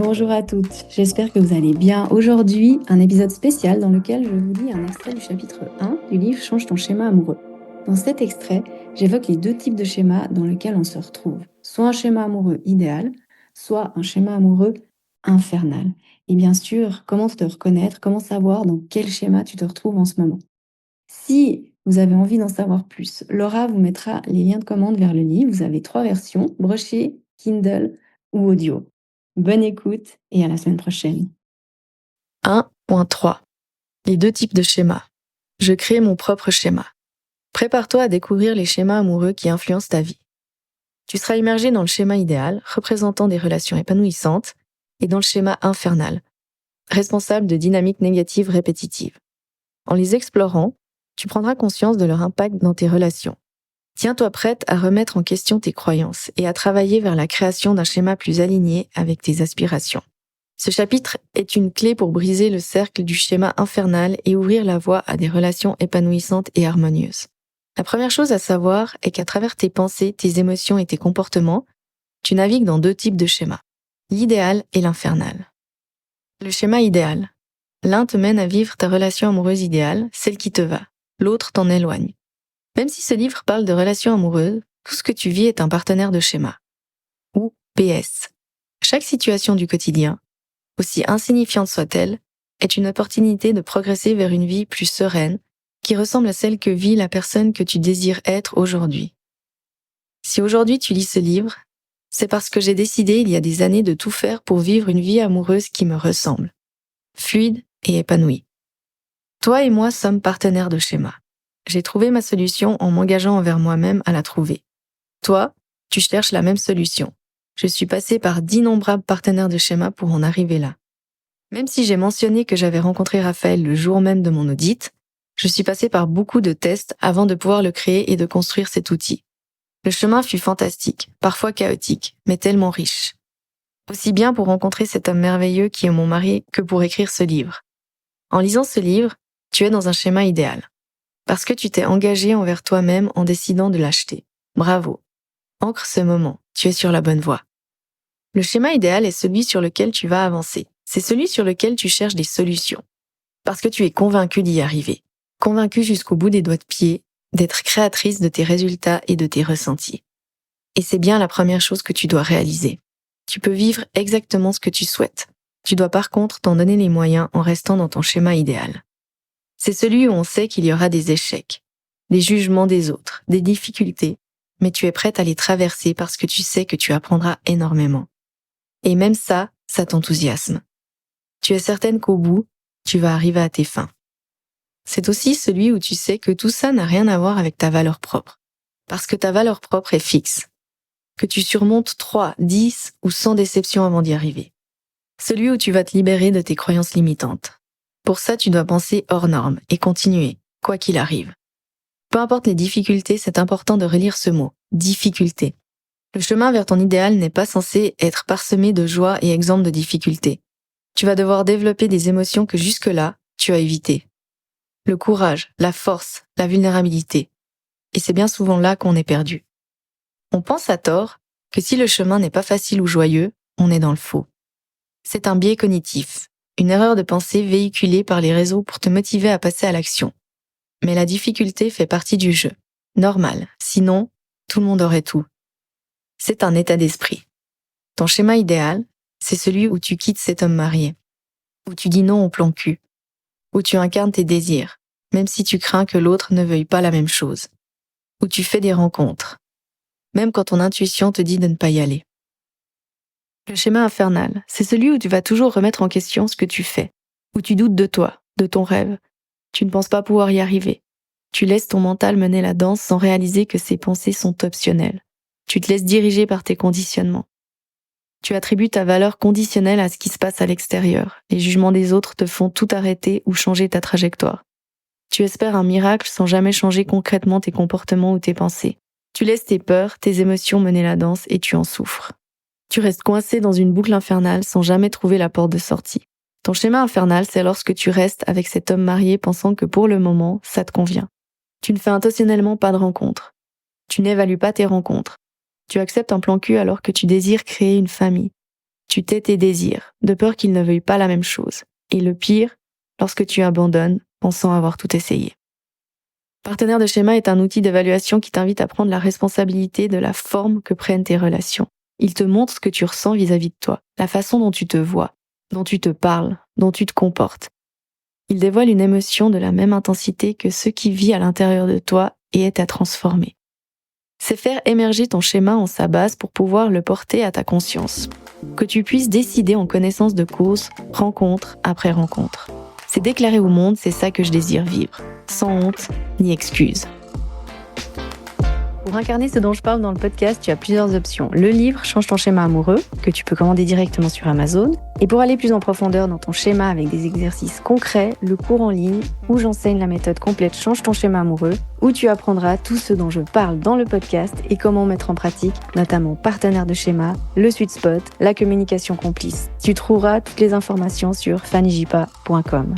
Bonjour à toutes, j'espère que vous allez bien. Aujourd'hui, un épisode spécial dans lequel je vous lis un extrait du chapitre 1 du livre Change ton schéma amoureux. Dans cet extrait, j'évoque les deux types de schémas dans lesquels on se retrouve. Soit un schéma amoureux idéal, soit un schéma amoureux infernal. Et bien sûr, comment te reconnaître, comment savoir dans quel schéma tu te retrouves en ce moment. Si vous avez envie d'en savoir plus, Laura vous mettra les liens de commande vers le livre. Vous avez 3 versions, brochée, Kindle ou audio. Bonne écoute et à la semaine prochaine. 1.3. Les deux types de schémas. Je crée mon propre schéma. Prépare-toi à découvrir les schémas amoureux qui influencent ta vie. Tu seras immergé dans le schéma idéal, représentant des relations épanouissantes, et dans le schéma infernal, responsable de dynamiques négatives répétitives. En les explorant, tu prendras conscience de leur impact dans tes relations. Tiens-toi prête à remettre en question tes croyances et à travailler vers la création d'un schéma plus aligné avec tes aspirations. Ce chapitre est une clé pour briser le cercle du schéma infernal et ouvrir la voie à des relations épanouissantes et harmonieuses. La première chose à savoir est qu'à travers tes pensées, tes émotions et tes comportements, tu navigues dans deux types de schémas, l'idéal et l'infernal. Le schéma idéal. L'un te mène à vivre ta relation amoureuse idéale, celle qui te va. L'autre t'en éloigne. Même si ce livre parle de relations amoureuses, tout ce que tu vis est un partenaire de schéma. Ou PS. Chaque situation du quotidien, aussi insignifiante soit-elle, est une opportunité de progresser vers une vie plus sereine, qui ressemble à celle que vit la personne que tu désires être aujourd'hui. Si aujourd'hui tu lis ce livre, c'est parce que j'ai décidé il y a des années de tout faire pour vivre une vie amoureuse qui me ressemble, fluide et épanouie. Toi et moi sommes partenaires de schéma. J'ai trouvé ma solution en m'engageant envers moi-même à la trouver. Toi, tu cherches la même solution. Je suis passée par d'innombrables partenaires de schéma pour en arriver là. Même si j'ai mentionné que j'avais rencontré Raphaël le jour même de mon audit, je suis passée par beaucoup de tests avant de pouvoir le créer et de construire cet outil. Le chemin fut fantastique, parfois chaotique, mais tellement riche. Aussi bien pour rencontrer cet homme merveilleux qui est mon mari que pour écrire ce livre. En lisant ce livre, tu es dans un schéma idéal. Parce que tu t'es engagé envers toi-même en décidant de l'acheter. Bravo. Ancre ce moment, tu es sur la bonne voie. Le schéma idéal est celui sur lequel tu vas avancer. C'est celui sur lequel tu cherches des solutions. Parce que tu es convaincu d'y arriver. Convaincu jusqu'au bout des doigts de pied d'être créatrice de tes résultats et de tes ressentis. Et c'est bien la première chose que tu dois réaliser. Tu peux vivre exactement ce que tu souhaites. Tu dois par contre t'en donner les moyens en restant dans ton schéma idéal. C'est celui où on sait qu'il y aura des échecs, des jugements des autres, des difficultés, mais tu es prête à les traverser parce que tu sais que tu apprendras énormément. Et même ça t'enthousiasme. Tu es certaine qu'au bout, tu vas arriver à tes fins. C'est aussi celui où tu sais que tout ça n'a rien à voir avec ta valeur propre. Parce que ta valeur propre est fixe. Que tu surmontes 3, 10 ou 100 déceptions avant d'y arriver. Celui où tu vas te libérer de tes croyances limitantes. Pour ça, tu dois penser hors norme et continuer, quoi qu'il arrive. Peu importe les difficultés, c'est important de relire ce mot, difficulté. Le chemin vers ton idéal n'est pas censé être parsemé de joie et exempt de difficultés. Tu vas devoir développer des émotions que jusque-là, tu as évitées. Le courage, la force, la vulnérabilité. Et c'est bien souvent là qu'on est perdu. On pense à tort que si le chemin n'est pas facile ou joyeux, on est dans le faux. C'est un biais cognitif, une erreur de pensée véhiculée par les réseaux pour te motiver à passer à l'action. Mais la difficulté fait partie du jeu. Normal, sinon, tout le monde aurait tout. C'est un état d'esprit. Ton schéma idéal, c'est celui où tu quittes cet homme marié, où tu dis non au plan cul, où tu incarnes tes désirs, même si tu crains que l'autre ne veuille pas la même chose, où tu fais des rencontres, même quand ton intuition te dit de ne pas y aller. Le schéma infernal, c'est celui où tu vas toujours remettre en question ce que tu fais, où tu doutes de toi, de ton rêve. Tu ne penses pas pouvoir y arriver. Tu laisses ton mental mener la danse sans réaliser que ces pensées sont optionnelles. Tu te laisses diriger par tes conditionnements. Tu attribues ta valeur conditionnelle à ce qui se passe à l'extérieur. Les jugements des autres te font tout arrêter ou changer ta trajectoire. Tu espères un miracle sans jamais changer concrètement tes comportements ou tes pensées. Tu laisses tes peurs, tes émotions mener la danse et tu en souffres. Tu restes coincé dans une boucle infernale sans jamais trouver la porte de sortie. Ton schéma infernal, c'est lorsque tu restes avec cet homme marié pensant que pour le moment, ça te convient. Tu ne fais intentionnellement pas de rencontres. Tu n'évalues pas tes rencontres. Tu acceptes un plan cul alors que tu désires créer une famille. Tu tais tes désirs, de peur qu'ils ne veuillent pas la même chose. Et le pire, lorsque tu abandonnes, pensant avoir tout essayé. Partenaire de schéma est un outil d'évaluation qui t'invite à prendre la responsabilité de la forme que prennent tes relations. Il te montre ce que tu ressens vis-à-vis de toi, la façon dont tu te vois, dont tu te parles, dont tu te comportes. Il dévoile une émotion de la même intensité que ce qui vit à l'intérieur de toi et est à transformer. C'est faire émerger ton schéma en sa base pour pouvoir le porter à ta conscience. Que tu puisses décider en connaissance de cause, rencontre après rencontre. C'est déclarer au monde, c'est ça que je désire vivre, sans honte ni excuse. Pour incarner ce dont je parle dans le podcast, tu as plusieurs options. Le livre Change ton schéma amoureux, que tu peux commander directement sur Amazon. Et pour aller plus en profondeur dans ton schéma avec des exercices concrets, le cours en ligne où j'enseigne la méthode complète Change ton schéma amoureux, où tu apprendras tout ce dont je parle dans le podcast et comment mettre en pratique, notamment partenaire de schéma, le sweet spot, la communication complice. Tu trouveras toutes les informations sur fannyjipa.com.